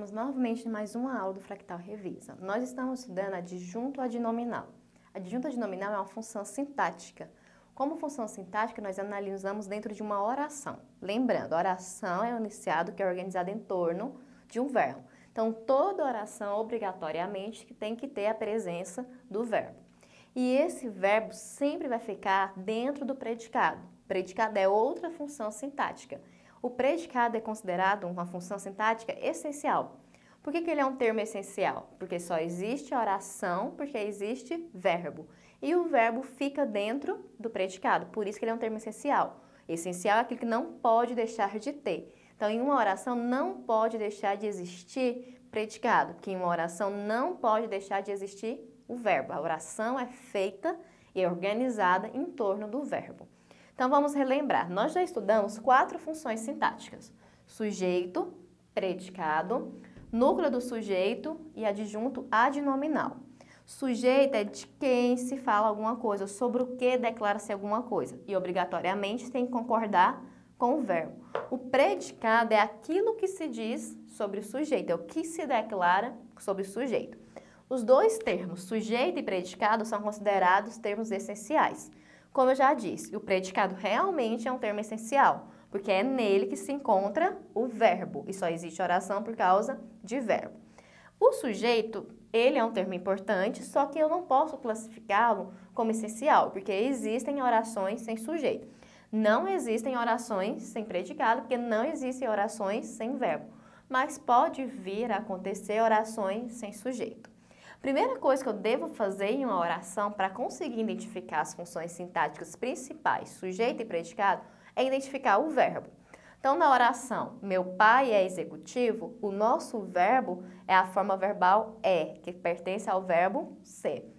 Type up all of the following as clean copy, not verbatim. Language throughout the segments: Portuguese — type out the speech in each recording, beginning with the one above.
estamos novamente em mais uma aula do Fractal Revisa. Nós estamos estudando adjunto adnominal. Adjunto adnominal é uma função sintática. Como função sintática, nós analisamos dentro de uma oração. Lembrando, a oração é um enunciado que é organizado em torno de um verbo. Então, toda oração, obrigatoriamente, tem que ter a presença do verbo. E esse verbo sempre vai ficar dentro do predicado. Predicado é outra função sintática. O predicado é considerado uma função sintática essencial. Por que ele é um termo essencial? Porque só existe oração porque existe verbo. E o verbo fica dentro do predicado, por isso que ele é um termo essencial. Essencial é aquilo que não pode deixar de ter. Então, em uma oração não pode deixar de existir predicado, que em uma oração não pode deixar de existir o verbo. A oração é feita e organizada em torno do verbo. Então, vamos relembrar. Nós já estudamos 4 funções sintáticas. Sujeito, predicado, núcleo do sujeito e adjunto adnominal. Sujeito é de quem se fala alguma coisa, sobre o que declara-se alguma coisa. E, obrigatoriamente, tem que concordar com o verbo. O predicado é aquilo que se diz sobre o sujeito, é o que se declara sobre o sujeito. Os dois termos, sujeito e predicado, são considerados termos essenciais. Como eu já disse, o predicado realmente é um termo essencial, porque é nele que se encontra o verbo, e só existe oração por causa de verbo. O sujeito, ele é um termo importante, só que eu não posso classificá-lo como essencial, porque existem orações sem sujeito. Não existem orações sem predicado, porque não existem orações sem verbo, mas pode vir a acontecer orações sem sujeito. Primeira coisa que eu devo fazer em uma oração para conseguir identificar as funções sintáticas principais, sujeito e predicado, é identificar o verbo. Então, na oração, meu pai é executivo, o nosso verbo é a forma verbal é, que pertence ao verbo ser.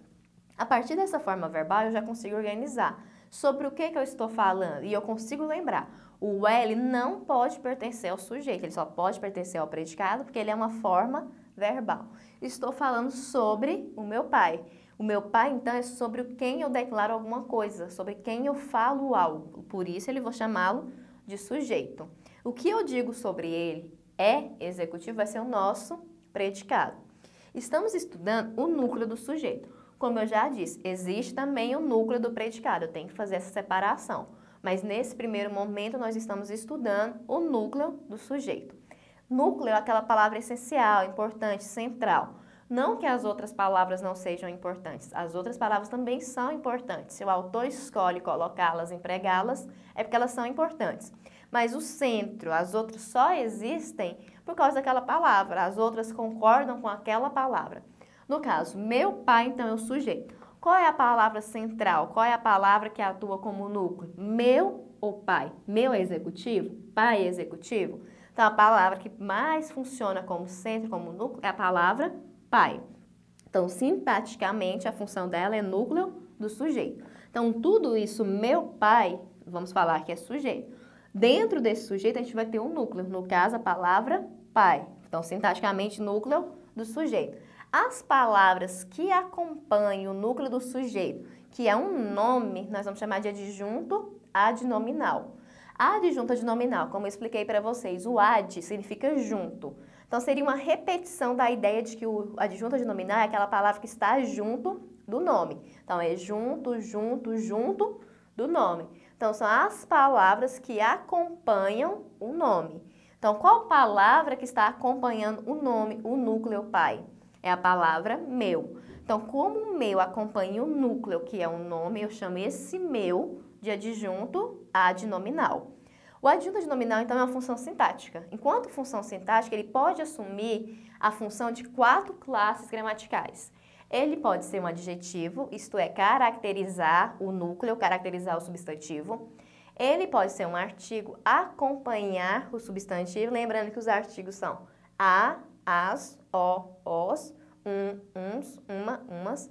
A partir dessa forma verbal, eu já consigo organizar sobre o que eu estou falando e eu consigo lembrar. O L não pode pertencer ao sujeito, ele só pode pertencer ao predicado porque ele é uma forma verbal. Estou falando sobre o meu pai. O meu pai, então, é sobre quem eu declaro alguma coisa, sobre quem eu falo algo. Por isso, ele vou chamá-lo de sujeito. O que eu digo sobre ele é executivo, vai ser o nosso predicado. Estamos estudando o núcleo do sujeito. Como eu já disse, existe também o núcleo do predicado. Eu tenho que fazer essa separação. Mas, nesse primeiro momento, nós estamos estudando o núcleo do sujeito. Núcleo é aquela palavra essencial, importante, central. Não que as outras palavras não sejam importantes, as outras palavras também são importantes. Se o autor escolhe colocá-las, empregá-las, é porque elas são importantes. Mas o centro, as outras só existem por causa daquela palavra, as outras concordam com aquela palavra. No caso, meu pai, então, é o sujeito. Qual é a palavra central? Qual é a palavra que atua como núcleo? Meu ou pai? Meu é executivo? Pai é executivo? Então, a palavra que mais funciona como centro, como núcleo, é a palavra pai. Então, sintaticamente, a função dela é núcleo do sujeito. Então, tudo isso, meu pai, vamos falar que é sujeito. Dentro desse sujeito, a gente vai ter um núcleo, no caso, a palavra pai. Então, sintaticamente, núcleo do sujeito. As palavras que acompanham o núcleo do sujeito, que é um nome, nós vamos chamar de adjunto adnominal. Adjunto adnominal, como eu expliquei para vocês, o ad significa junto. Então, seria uma repetição da ideia de que o adjunto adnominal é aquela palavra que está junto do nome. Então, é junto, junto, junto do nome. Então, são as palavras que acompanham o nome. Então, qual palavra que está acompanhando o nome, o núcleo pai? É a palavra meu. Então, como o meu acompanha o núcleo, que é o nome, eu chamo esse meu de adjunto adnominal. O adjunto adnominal, então, é uma função sintática. Enquanto função sintática, ele pode assumir a função de 4 classes gramaticais. Ele pode ser um adjetivo, isto é, caracterizar o núcleo, caracterizar o substantivo. Ele pode ser um artigo, acompanhar o substantivo. Lembrando que os artigos são a, as, os, uns, uma, umas.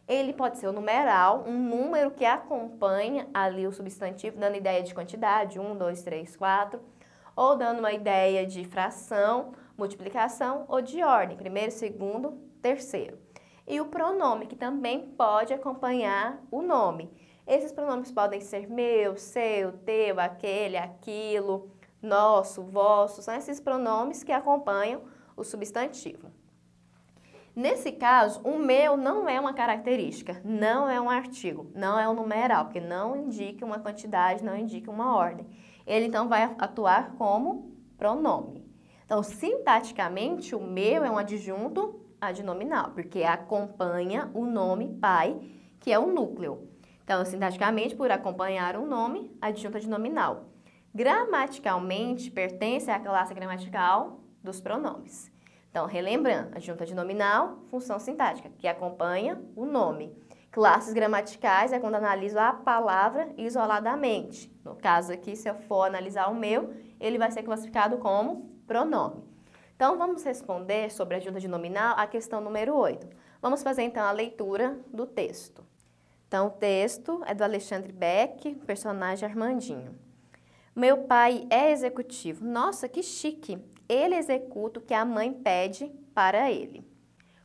Ele pode ser o numeral, um número que acompanha ali o substantivo, dando ideia de quantidade, 1, 2, 3, 4, ou dando uma ideia de fração, multiplicação ou de ordem, primeiro, segundo, terceiro. E o pronome, que também pode acompanhar o nome. Esses pronomes podem ser meu, seu, teu, aquele, aquilo, nosso, vosso, são esses pronomes que acompanham o substantivo. Nesse caso, o meu não é uma característica, não é um artigo, não é um numeral, porque não indica uma quantidade, não indica uma ordem. Ele, então, vai atuar como pronome. Então, sintaticamente, o meu é um adjunto adnominal, porque acompanha o nome pai, que é o núcleo. Então, sintaticamente, por acompanhar um nome, adjunto adnominal. Gramaticalmente, pertence à classe gramatical dos pronomes. Então, relembrando, adjunto adnominal, função sintática, que acompanha o nome. Classes gramaticais é quando analiso a palavra isoladamente. No caso aqui, se eu for analisar o meu, ele vai ser classificado como pronome. Então, vamos responder sobre a adjunta adnominal a questão número 8. Vamos fazer, então, a leitura do texto. Então, o texto é do Alexandre Beck, personagem Armandinho. Meu pai é executivo. Nossa, que chique! Ele executa o que a mãe pede para ele.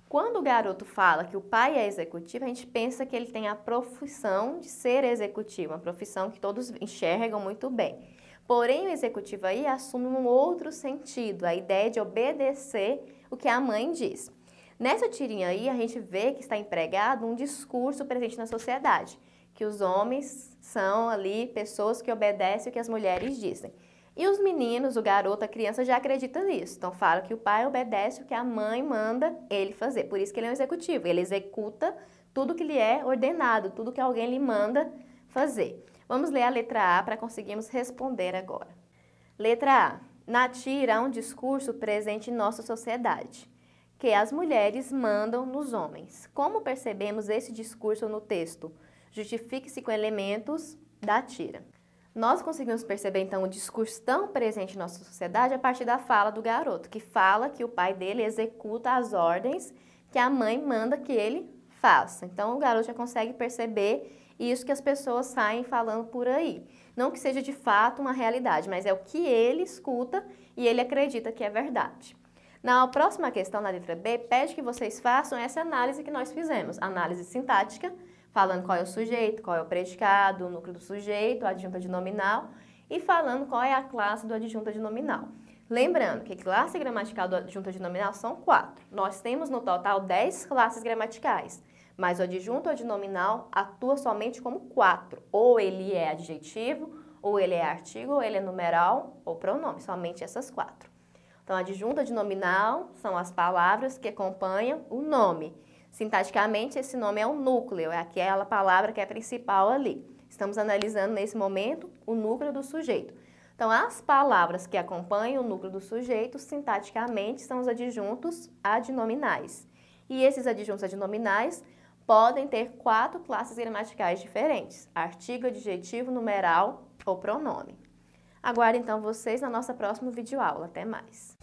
Quando o garoto fala que o pai é executivo, a gente pensa que ele tem a profissão de ser executivo, uma profissão que todos enxergam muito bem. Porém, o executivo aí assume um outro sentido, a ideia de obedecer o que a mãe diz. Nessa tirinha aí, a gente vê que está empregado um discurso presente na sociedade, que os homens são ali pessoas que obedecem o que as mulheres dizem. E os meninos, o garoto, a criança já acredita nisso. Então, fala que o pai obedece o que a mãe manda ele fazer. Por isso que ele é um executivo. Ele executa tudo que lhe é ordenado, tudo que alguém lhe manda fazer. Vamos ler a letra A para conseguirmos responder agora. Letra A. Na tira há um discurso presente em nossa sociedade, que as mulheres mandam nos homens. Como percebemos esse discurso no texto? Justifique-se com elementos da tira. Nós conseguimos perceber, então, o discurso tão presente em nossa sociedade a partir da fala do garoto, que fala que o pai dele executa as ordens que a mãe manda que ele faça. Então, o garoto já consegue perceber isso que as pessoas saem falando por aí. Não que seja de fato uma realidade, mas é o que ele escuta e ele acredita que é verdade. Na próxima questão, na letra B, pede que vocês façam essa análise que nós fizemos, análise sintática, falando qual é o sujeito, qual é o predicado, o núcleo do sujeito, a adjunta adnominal, e falando qual é a classe do adjunto adnominal. Lembrando que classe gramatical do adjunto adnominal são 4. Nós temos no total 10 classes gramaticais, mas o adjunto adnominal atua somente como 4. Ou ele é adjetivo, ou ele é artigo, ou ele é numeral, ou pronome, somente essas 4. Então, adjunto adnominal são as palavras que acompanham o nome. Sintaticamente, esse nome é o núcleo, é aquela palavra que é principal ali. Estamos analisando, nesse momento, o núcleo do sujeito. Então, as palavras que acompanham o núcleo do sujeito, sintaticamente, são os adjuntos adnominais. E esses adjuntos adnominais podem ter 4 classes gramaticais diferentes: artigo, adjetivo, numeral ou pronome. Aguardo, então, vocês na nossa próxima videoaula. Até mais!